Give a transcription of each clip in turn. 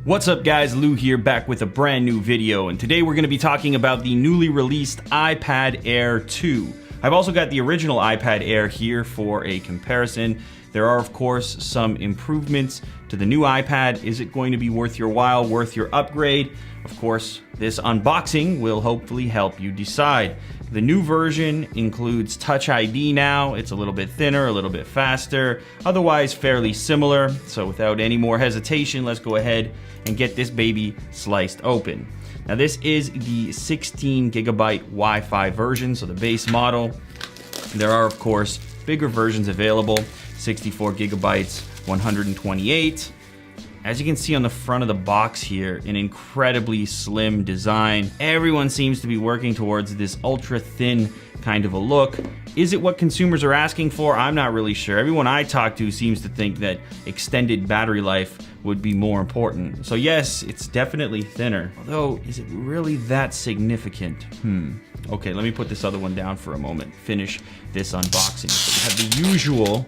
What's up guys, Lou here, back with a brand new video, and today we're going to be talking about the newly released iPad Air 2. I've also got the original iPad Air here for a comparison. There are of course some improvements to the new iPad. Is it going to be worth your while, worth your upgrade? Of course, this unboxing will hopefully help you decide. The new version includes Touch ID now. It's a little bit thinner, a little bit faster, otherwise fairly similar. So without any more hesitation, let's go ahead and get this baby sliced open. Now this is the 16 gigabyte Wi-Fi version, so the base model. There are of course bigger versions available, 64 gigabytes, 128. As you can see on the front of the box here, an incredibly slim design. Everyone seems to be working towards this ultra thin kind of a look. Is it what consumers are asking for? I'm not really sure. Everyone I talk to seems to think that extended battery life would be more important. So yes, it's definitely thinner. Although, is it really that significant? Okay, let me put this other one down for a moment. Finish this unboxing. So we have the usual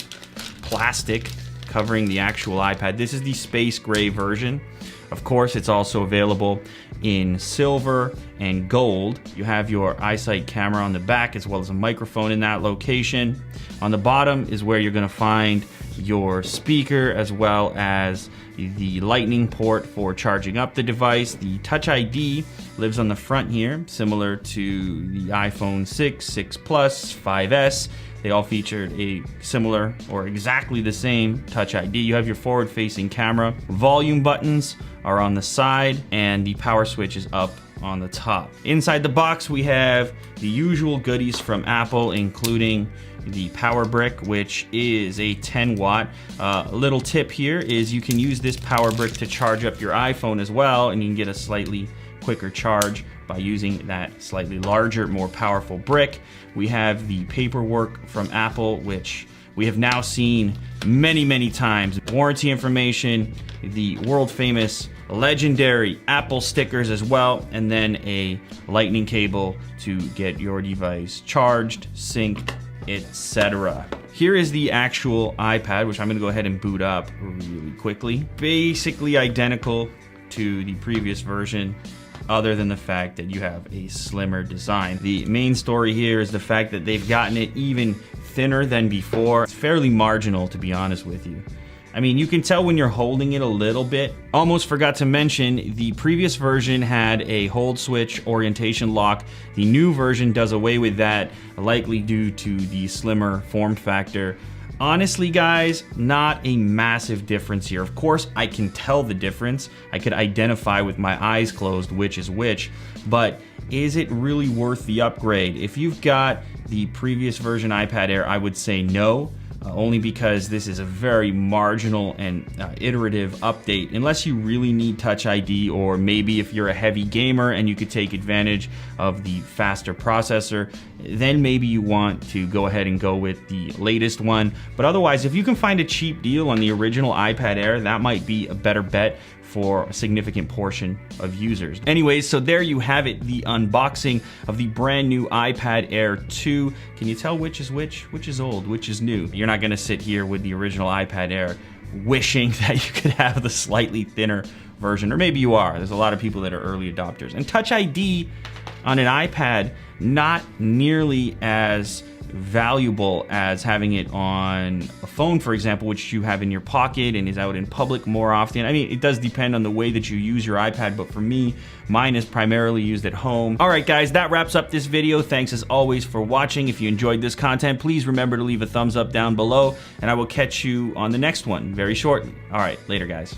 plastic covering the actual iPad. This is the space gray version. Of course, it's also available in silver and gold. You have your iSight camera on the back as well as a microphone in that location. On the bottom is where you're gonna find your speaker as well as the lightning port for charging up the device. The Touch ID lives on the front here, similar to the iPhone 6, 6 Plus, 5S. They all featured a similar or exactly the same Touch ID. You have your forward-facing camera. Volume buttons are on the side and the power switch is up on the top. Inside the box we have the usual goodies from Apple, including the power brick, which is a 10 watt. A little tip here is you can use this power brick to charge up your iPhone as well, and you can get a slightly quicker charge by using that slightly larger, more powerful brick. We have the paperwork from Apple, which we have now seen many times. Warranty information, the world famous legendary Apple stickers as well, and then a lightning cable to get your device charged, synced, etc. Here is the actual iPad, which I'm gonna go ahead and boot up really quickly. Basically identical to the previous version, other than the fact that you have a slimmer design. The main story here is the fact that they've gotten it even thinner than before. It's fairly marginal, to be honest with you. I mean, you can tell when you're holding it a little bit. Almost forgot to mention, the previous version had a hold switch orientation lock. The new version does away with that, likely due to the slimmer form factor. Honestly, guys, not a massive difference here. Of course, I can tell the difference. I could identify with my eyes closed which is which, but is it really worth the upgrade? If you've got the previous version iPad Air, I would say no. Only because this is a very marginal and iterative update. Unless you really need Touch ID, or maybe if you're a heavy gamer and you could take advantage of the faster processor, then maybe you want to go ahead and go with the latest one. But otherwise, if you can find a cheap deal on the original iPad Air, that might be a better bet for a significant portion of users. Anyways, so there you have it, the unboxing of the brand new iPad Air 2. Can you tell which is which? Which is old, which is new? You're not gonna sit here with the original iPad Air wishing that you could have the slightly thinner version, or maybe you are. There's a lot of people that are early adopters. And Touch ID on an iPad, not nearly as valuable as having it on a phone, for example, which you have in your pocket and is out in public more often. I mean, it does depend on the way that you use your iPad, but for me, mine is primarily used at home. All right, guys, that wraps up this video. Thanks as always for watching. If you enjoyed this content, please remember to leave a thumbs up down below, and I will catch you on the next one very shortly. All right, later, guys.